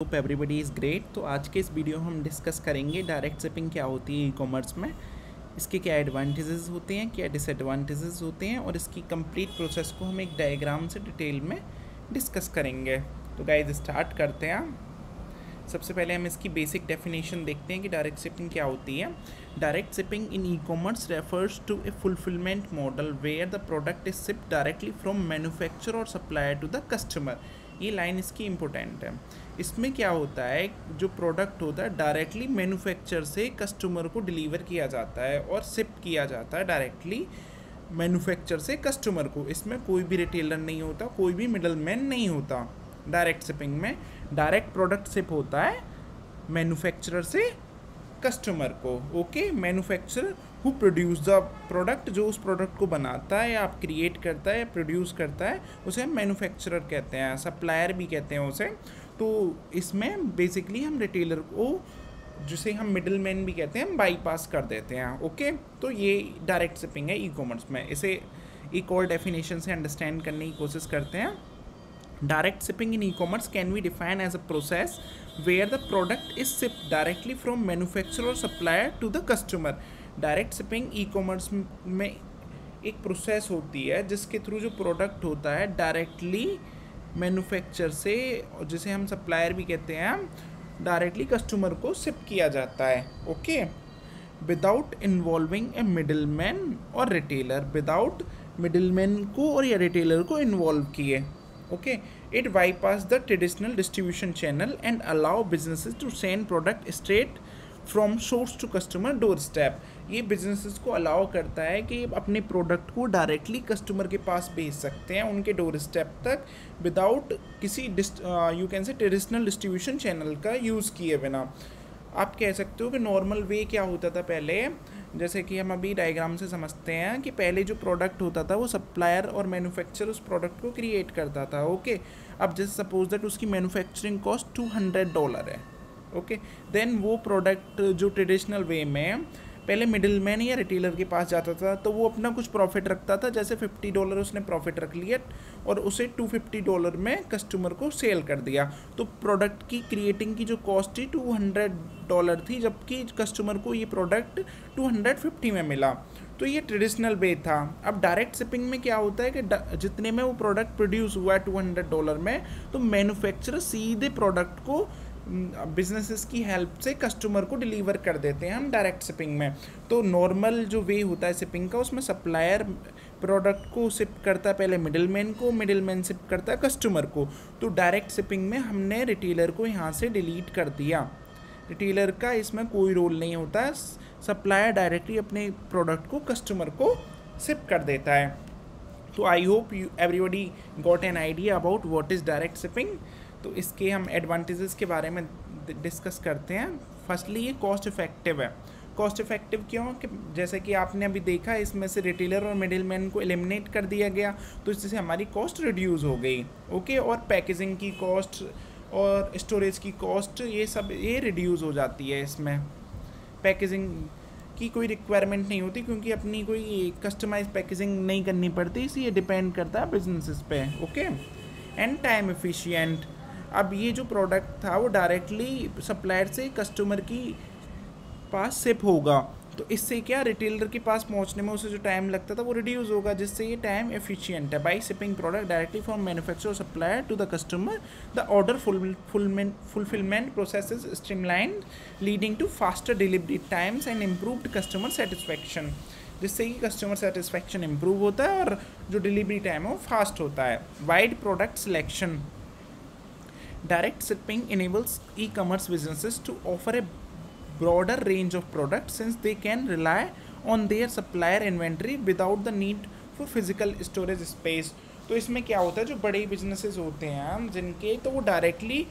Hope everybody is great. तो आज के इस वीडियो में हम डिस्कस करेंगे डायरेक्ट शिपिंग क्या होती है ई कॉमर्स में, इसके क्या एडवांटेजेस होते हैं, क्या डिसएडवांटेजेस होते हैं, और इसकी कंप्लीट प्रोसेस को हम एक डायग्राम से डिटेल में डिस्कस करेंगे। तो गाइस स्टार्ट करते हैं। सबसे पहले हम इसकी बेसिक डेफिनेशन देखते हैं कि डायरेक्ट शिपिंग क्या होती है। Direct shipping in e commerce refers to a fulfilment model where the product is shipped directly from manufacturer और सप्लायर टू द कस्टमर। ये लाइन इसकी इंपॉर्टेंट है। इसमें क्या होता है, जो प्रोडक्ट होता है डायरेक्टली मैन्युफैक्चर से कस्टमर को डिलीवर किया जाता है और शिप किया जाता है डायरेक्टली मैन्युफैक्चर से कस्टमर को। इसमें कोई भी रिटेलर नहीं होता, कोई भी मिडलमैन नहीं होता। डायरेक्ट शिपिंग में डायरेक्ट प्रोडक्ट शिप होता है मैन्युफैक्चरर से कस्टमर को। Okay, manufacturer who produce the product, जो उस प्रोडक्ट को बनाता है या आप क्रिएट करता है, प्रोड्यूस करता है, उसे हम मैन्युफैक्चरर कहते हैं, सप्लायर भी कहते हैं उसे। तो इसमें बेसिकली हम रिटेलर को, जिसे हम मिडिल मैन भी कहते हैं, हम बाईपास कर देते हैं। ओके, तो ये डायरेक्ट शिपिंग है ई कॉमर्स में। इसे एक और डेफिनेशन से अंडरस्टैंड करने की कोशिश करते हैं। Direct shipping in e-commerce can be defined as a process where the product is shipped directly from manufacturer or supplier to the customer. Direct shipping e-commerce में एक प्रोसेस होती है जिसके थ्रू जो प्रोडक्ट होता है डायरेक्टली मैन्युफैक्चर से, जिसे हम सप्लायर भी कहते हैं, डायरेक्टली कस्टमर को शिप किया जाता है। ओके, विदाउट इन्वॉल्विंग ए मिडिलमैन और रिटेलर, विदाउट मिडिलमैन को और या रिटेलर को इन्वॉल्व किए। Okay, it bypass the traditional distribution channel and allow businesses to send product straight from source to customer doorstep. ये businesses को allow करता है कि अपने प्रोडक्ट को डायरेक्टली कस्टमर के पास भेज सकते हैं, उनके डोर स्टेप तक, विदाउट किसी you can say traditional distribution channel का यूज़ किए बिना। आप कह सकते हो कि नॉर्मल वे क्या होता था पहले, जैसे कि हम अभी डायग्राम से समझते हैं कि पहले जो प्रोडक्ट होता था वो सप्लायर और मैन्युफैक्चरर उस प्रोडक्ट को क्रिएट करता था। ओके, अब जैसे सपोज दैट उसकी मैन्युफैक्चरिंग कॉस्ट $200 है। ओके, देन वो प्रोडक्ट जो ट्रेडिशनल वे में पहले मिडिलमैन या रिटेलर के पास जाता था, तो वो अपना कुछ प्रॉफिट रखता था, जैसे $50 उसने प्रॉफिट रख लिया और उसे $250 में कस्टमर को सेल कर दिया। तो प्रोडक्ट की क्रिएटिंग की जो कॉस्ट थी $200 थी, जबकि कस्टमर को ये प्रोडक्ट $250 में मिला। तो ये ट्रेडिशनल वे था। अब डायरेक्ट शिपिंग में क्या होता है कि जितने में वो प्रोडक्ट प्रोड्यूस हुआ है $200 में, तो मैन्युफैक्चरर सीधे प्रोडक्ट को बिजनेसेस की हेल्प से कस्टमर को डिलीवर कर देते हैं हम डायरेक्ट शिपिंग में। तो नॉर्मल जो वे होता है शिपिंग का, उसमें सप्लायर प्रोडक्ट को शिप करता है पहले मिडिलमैन को, मिडिलमैन शिप करता है कस्टमर को। तो डायरेक्ट शिपिंग में हमने रिटेलर को यहाँ से डिलीट कर दिया। रिटेलर का इसमें कोई रोल नहीं होता है, सप्लायर डायरेक्टली अपने प्रोडक्ट को कस्टमर को शिप कर देता है। तो I hope everybody got an idea about what is direct shipping. तो इसके हम एडवांटेजेस के बारे में डिस्कस करते हैं। फर्स्टली ये कॉस्ट इफेक्टिव है। कॉस्ट इफेक्टिव क्यों? कि जैसे कि आपने अभी देखा, इसमें से रिटेलर और मिडिलमैन को एलिमिनेट कर दिया गया, तो इससे हमारी कॉस्ट रिड्यूस हो गई। ओके, और पैकेजिंग की कॉस्ट और स्टोरेज की कॉस्ट, ये सब ये रिड्यूस हो जाती है। इसमें पैकेजिंग की कोई रिक्वायरमेंट नहीं होती, क्योंकि अपनी कोई कस्टमाइज पैकेजिंग नहीं करनी पड़ती, इसलिए डिपेंड करता है बिजनेसेस पे। Okay, and time efficient. अब ये जो प्रोडक्ट था वो डायरेक्टली सप्लायर से कस्टमर की पास शिप होगा, तो इससे क्या रिटेलर के पास पहुंचने में उसे जो टाइम लगता था वो रिड्यूस होगा, जिससे ये टाइम एफिशिएंट है। By shipping product directly from manufacturer supplier to the customer, the order fulfilment process is streamlined, leading to faster delivery times and improved customer satisfaction, जिससे कि कस्टमर सेटिस्फैक्शन इम्प्रूव होता है और जो डिलीवरी टाइम है वो fast होता है। Wide product selection. Direct shipping enables e-commerce businesses to offer a broader range of products, since they can rely on their supplier inventory without the need for physical storage space. तो इसमें क्या होता है, जो बड़े businesses होते हैं जिनके, तो वो directly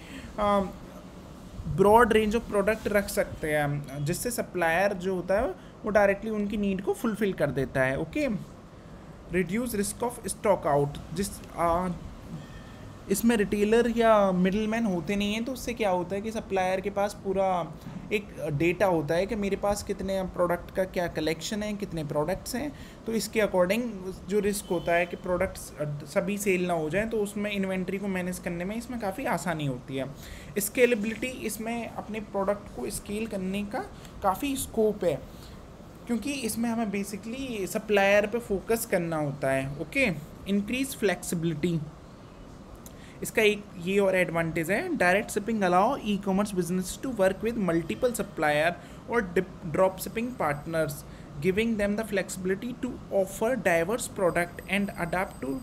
broad range of product रख सकते हैं, जिससे सप्लायर जो होता है वो डायरेक्टली उनकी नीड को फुलफिल कर देता है। Okay, reduce risk of stock out. इसमें रिटेलर या मिडिलमैन होते नहीं हैं, तो उससे क्या होता है कि सप्लायर के पास पूरा एक डेटा होता है कि मेरे पास कितने प्रोडक्ट का क्या कलेक्शन है, कितने प्रोडक्ट्स हैं। तो इसके अकॉर्डिंग जो रिस्क होता है कि प्रोडक्ट्स सभी सेल ना हो जाएं, तो उसमें इन्वेंट्री को मैनेज करने में इसमें काफ़ी आसानी होती है। स्केलेबिलिटी, इसमें अपने प्रोडक्ट को स्केल करने का काफ़ी स्कोप है, क्योंकि इसमें हमें बेसिकली सप्लायर पे फोकस करना होता है। ओके, इंक्रीज फ्लेक्सिबिलिटी, इसका एक ये और एडवांटेज है। Direct shipping allow e commerce business to work with multiple supplier और drop shipping partners, giving them the flexibility to offer diverse product and adapt to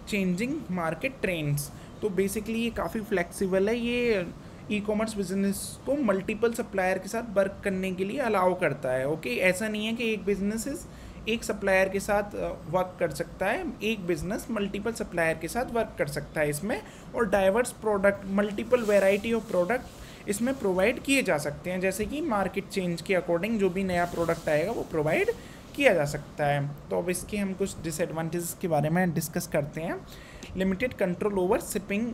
changing market trends. तो basically ये काफ़ी flexible है, ये e commerce business को multiple supplier के साथ work करने के लिए अलाउ करता है। ओके, ऐसा नहीं है कि एक बिजनेस एक सप्लायर के साथ वर्क कर सकता है, एक बिजनेस मल्टीपल सप्लायर के साथ वर्क कर सकता है इसमें, और diverse product, multiple variety of product इसमें प्रोवाइड किए जा सकते हैं, जैसे कि मार्केट चेंज के अकॉर्डिंग जो भी नया प्रोडक्ट आएगा वो प्रोवाइड किया जा सकता है। तो अब इसके हम कुछ डिसएडवांटेजेस के बारे में डिस्कस करते हैं। Limited control over shipping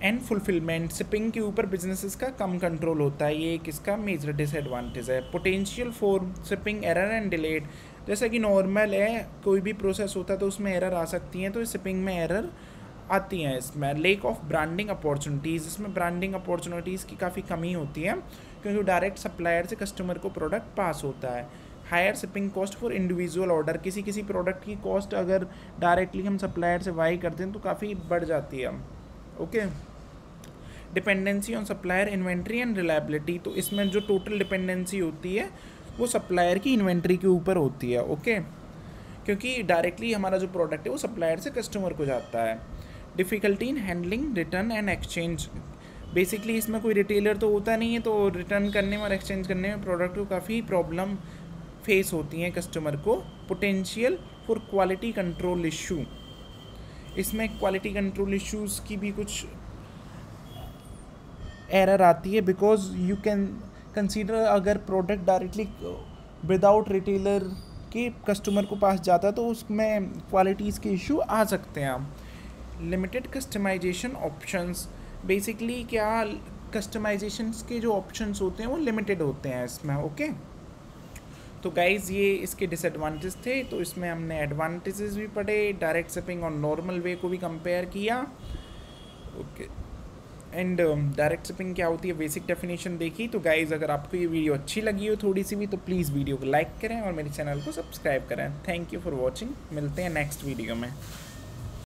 and fulfilment, shipping के ऊपर बिजनेसेस का कम कंट्रोल होता है, ये एक इसका मेजर डिसएडवांटेज है। Potential for shipping error and delayed, जैसा कि नॉर्मल है कोई भी प्रोसेस होता है तो उसमें एरर आ सकती हैं, तो शिपिंग में एरर आती हैं इसमें। लेक ऑफ ब्रांडिंग अपॉर्चुनिटीज़, इसमें ब्रांडिंग अपॉर्चुनिटीज़ की काफ़ी कमी होती है, क्योंकि डायरेक्ट सप्लायर से कस्टमर को प्रोडक्ट पास होता है। Higher shipping cost for individual order, किसी प्रोडक्ट की कॉस्ट अगर डायरेक्टली हम सप्लायर से बाई करते हैं तो काफ़ी बढ़ जाती है। Okay, dependency on supplier inventory and reliability, तो इसमें जो टोटल डिपेंडेंसी होती है वो सप्लायर की इन्वेंट्री के ऊपर होती है। ओके, क्योंकि डायरेक्टली हमारा जो प्रोडक्ट है वो सप्लायर से कस्टमर को जाता है। Difficulty in handling return and exchange, basically इसमें कोई रिटेलर तो होता नहीं है, तो रिटर्न करने में और एक्सचेंज करने में प्रोडक्ट को काफ़ी प्रॉब्लम फेस होती हैं कस्टमर को। Potential for quality control issue, इसमें क्वालिटी कंट्रोल इश्यूज़ की भी कुछ एरर आती है, बिकॉज यू कैन कंसीडर अगर प्रोडक्ट डायरेक्टली विदाउट रिटेलर के कस्टमर को पास जाता है तो उसमें क्वालिटीज़ के इशू आ सकते हैं। लिमिटेड कस्टमाइजेशन ऑप्शंस, बेसिकली क्या कस्टमाइजेशंस के जो ऑप्शंस होते हैं वो लिमिटेड होते हैं इसमें। ओके, तो गाइज़ ये इसके डिसएडवांटेज थे, तो इसमें हमने एडवांटेजेस भी पढ़े, डायरेक्ट शिपिंग और नॉर्मल वे को भी कंपेयर किया। ओके, एंड डायरेक्ट शिपिंग क्या होती है बेसिक डेफिनेशन देखी। तो गाइज़ अगर आपको ये वीडियो अच्छी लगी हो थोड़ी सी भी, तो प्लीज़ वीडियो को लाइक करें और मेरे चैनल को सब्सक्राइब करें। थैंक यू फॉर वॉचिंग, मिलते हैं नेक्स्ट वीडियो में।